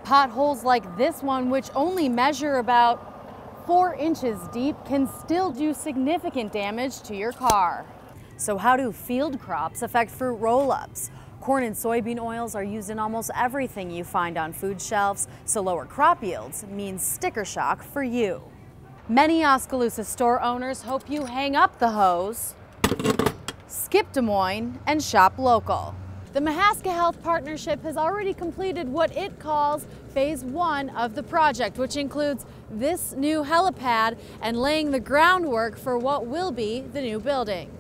Potholes like this one, which only measure about 4 inches deep, can still do significant damage to your car. So how do field crops affect fruit roll-ups? Corn and soybean oils are used in almost everything you find on food shelves, so lower crop yields means sticker shock for you. Many Oskaloosa store owners hope you hang up the hose, skip Des Moines, and shop local. The Mahaska Health Partnership has already completed what it calls phase 1 of the project, which includes this new helipad and laying the groundwork for what will be the new building.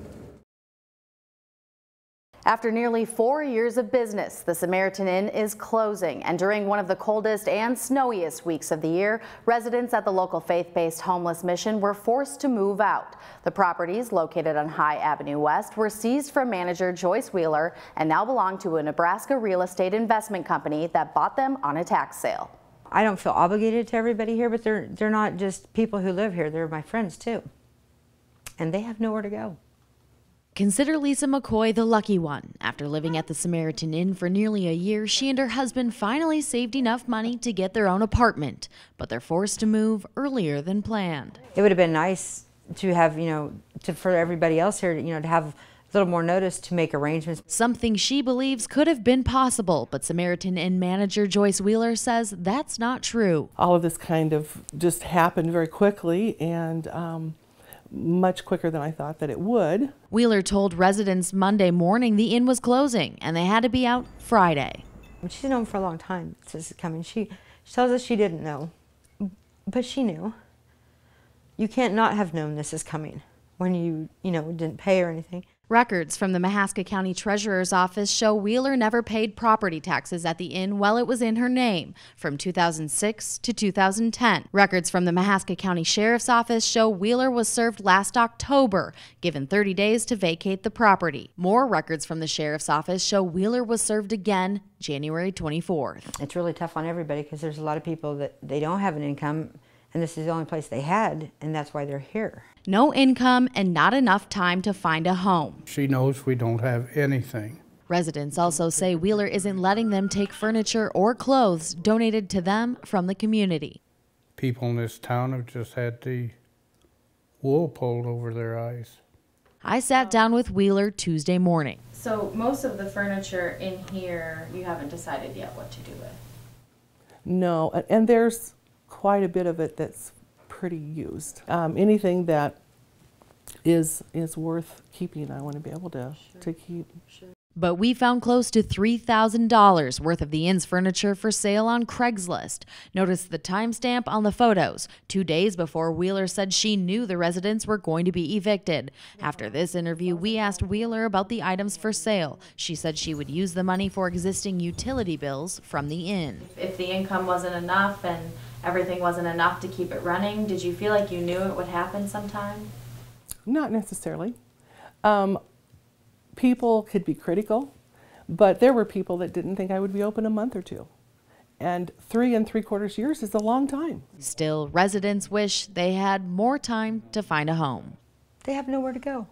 After nearly 4 years of business, the Samaritan Inn is closing, and during one of the coldest and snowiest weeks of the year, residents at the local faith-based homeless mission were forced to move out. The properties, located on High Avenue West, were seized from manager Joyce Wheeler and now belong to a Nebraska real estate investment company that bought them on a tax sale. I don't feel obligated to everybody here, but they're not just people who live here, they're my friends too. And they have nowhere to go. Consider Lisa McCoy the lucky one. After living at the Samaritan Inn for nearly a year, she and her husband finally saved enough money to get their own apartment, but they're forced to move earlier than planned. It would have been nice to have, for everybody else here, to have a little more notice to make arrangements. Something she believes could have been possible, but Samaritan Inn manager Joyce Wheeler says that's not true. All of this kind of just happened very quickly and much quicker than I thought that it would. Wheeler told residents Monday morning the inn was closing and they had to be out Friday. She's known for a long time this is coming. She tells us she didn't know, but she knew. You can't not have known this is coming when you didn't pay or anything. Records from the Mahaska County Treasurer's Office show Wheeler never paid property taxes at the inn while it was in her name from 2006 to 2010. Records from the Mahaska County Sheriff's Office show Wheeler was served last October, given 30 days to vacate the property. More records from the Sheriff's Office show Wheeler was served again January 24th. It's really tough on everybody because there's a lot of people that they don't have an income, and this is the only place they had, and that's why they're here. No income and not enough time to find a home. She knows we don't have anything. Residents also say Wheeler isn't letting them take furniture or clothes donated to them from the community. People in this town have just had the wool pulled over their eyes. I sat down with Wheeler Tuesday morning. So most of the furniture in here, you haven't decided yet what to do with? No, and there's quite a bit of it that's pretty used. Anything that is worth keeping, I want to be able to keep. Sure. But we found close to $3,000 worth of the inn's furniture for sale on Craigslist. Notice the timestamp on the photos, 2 days before Wheeler said she knew the residents were going to be evicted. After this interview, we asked Wheeler about the items for sale. She said she would use the money for existing utility bills from the inn. If the income wasn't enough and everything wasn't enough to keep it running, did you feel like you knew it would happen sometime? Not necessarily. People could be critical, but there were people that didn't think I would be open a month or two. And 3 3/4 years is a long time. Still, residents wish they had more time to find a home. They have nowhere to go.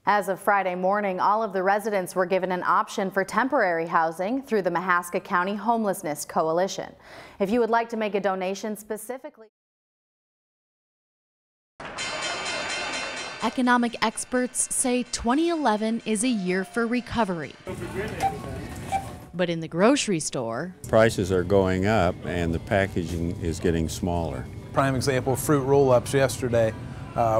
As of Friday morning, all of the residents were given an option for temporary housing through the Mahaska County Homelessness Coalition. If you would like to make a donation specifically. Economic experts say 2011 is a year for recovery. But in the grocery store, prices are going up and the packaging is getting smaller. Prime example, fruit roll-ups yesterday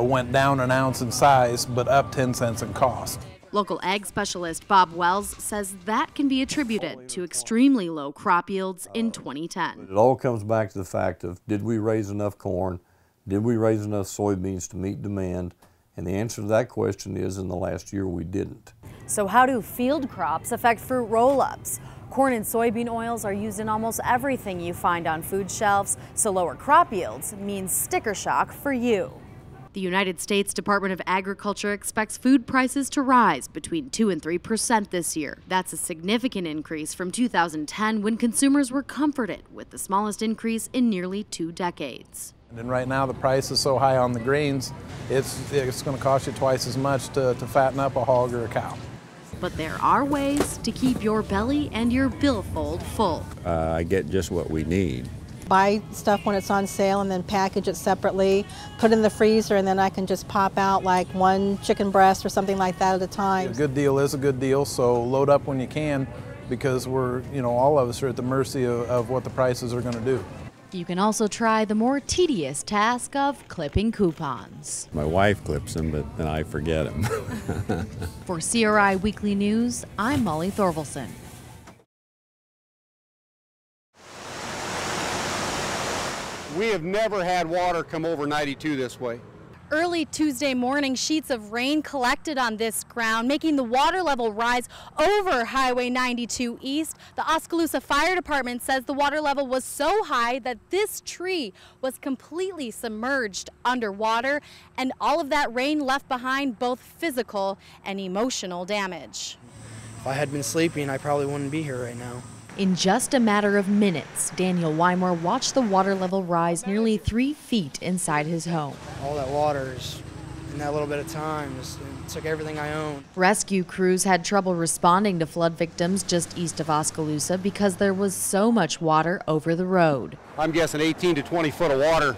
went down an ounce in size but up 10 cents in cost. Local ag specialist Bob Wells says that can be attributed to extremely low crop yields in 2010. It all comes back to the fact of, did we raise enough corn? Did we raise enough soybeans to meet demand? And the answer to that question is, in the last year, we didn't. So how do field crops affect fruit roll-ups? Corn and soybean oils are used in almost everything you find on food shelves, so lower crop yields means sticker shock for you. The United States Department of Agriculture expects food prices to rise between 2 and 3% this year. That's a significant increase from 2010, when consumers were comforted with the smallest increase in nearly 2 decades. And right now the price is so high on the greens, it's going to cost you twice as much to fatten up a hog or a cow. But there are ways to keep your belly and your billfold full. I get just what we need. Buy stuff when it's on sale and then package it separately, put it in the freezer, and then I can just pop out like one chicken breast or something like that at a time. A good deal is a good deal, so load up when you can, because we're, all of us are at the mercy of what the prices are going to do. You can also try the more tedious task of clipping coupons. My wife clips them, but then I forget them. For CRI Weekly News, I'm Molly Thorvalson. We have never had water come over 92 this way. Early Tuesday morning, sheets of rain collected on this ground, making the water level rise over Highway 92 East. The Oskaloosa Fire Department says the water level was so high that this tree was completely submerged underwater, and all of that rain left behind both physical and emotional damage. If I had been sleeping, I probably wouldn't be here right now. In just a matter of minutes, Daniel Wymore watched the water level rise nearly 3 feet inside his home. All that water is, in that little bit of time, it took everything I own. Rescue crews had trouble responding to flood victims just east of Oskaloosa because there was so much water over the road. I'm guessing 18 to 20 foot of water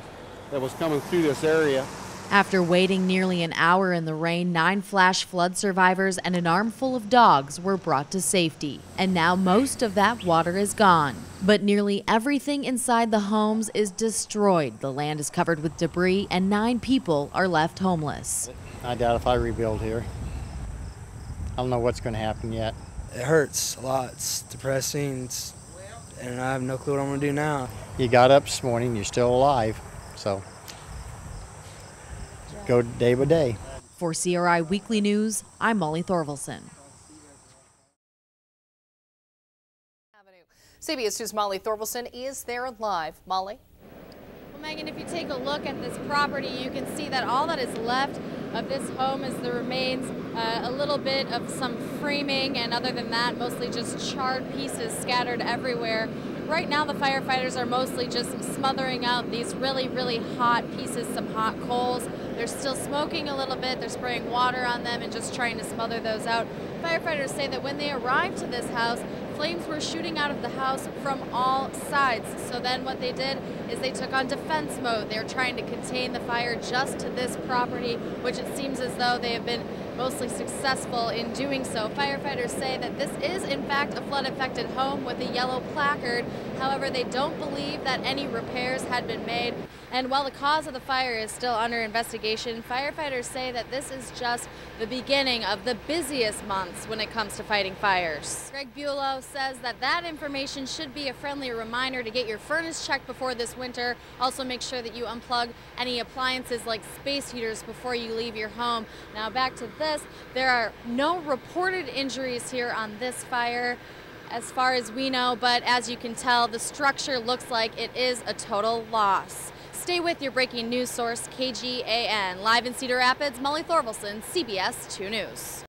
that was coming through this area. After waiting nearly an hour in the rain, 9 flash flood survivors and an armful of dogs were brought to safety. And now most of that water is gone. But nearly everything inside the homes is destroyed. The land is covered with debris and 9 people are left homeless. I doubt if I rebuild here. I don't know what's going to happen yet. It hurts a lot. It's depressing, and I have no clue what I'm going to do now. You got up this morning, you're still alive, so go day by day. For CRI Weekly News, I'm Molly Thorvalson. CBS 2's Molly Thorvalson is there live. Molly? Well, Megan, if you take a look at this property, you can see that all that is left of this home is the remains, a little bit of some framing, and other than that, mostly just charred pieces scattered everywhere. Right now, the firefighters are mostly just smothering out these really, really hot pieces, some hot coals. They're still smoking a little bit. They're spraying water on them and just trying to smother those out. Firefighters say that when they arrived to this house, flames were shooting out of the house from all sides. So then what they did is they took on defense mode. They're trying to contain the fire just to this property, which it seems as though they have been mostly successful in doing so. Firefighters say that this is in fact a flood-affected home with a yellow placard. However, they don't believe that any repairs had been made. And while the cause of the fire is still under investigation, firefighters say that this is just the beginning of the busiest months when it comes to fighting fires. Greg Bulow says that that information should be a friendly reminder to get your furnace checked before this winter. Also make sure that you unplug any appliances like space heaters before you leave your home. Now back to this, there are no reported injuries here on this fire as far as we know, but as you can tell, the structure looks like it is a total loss. Stay with your breaking news source, KGAN. Live in Cedar Rapids, Molly Thorvalson, CBS 2 News.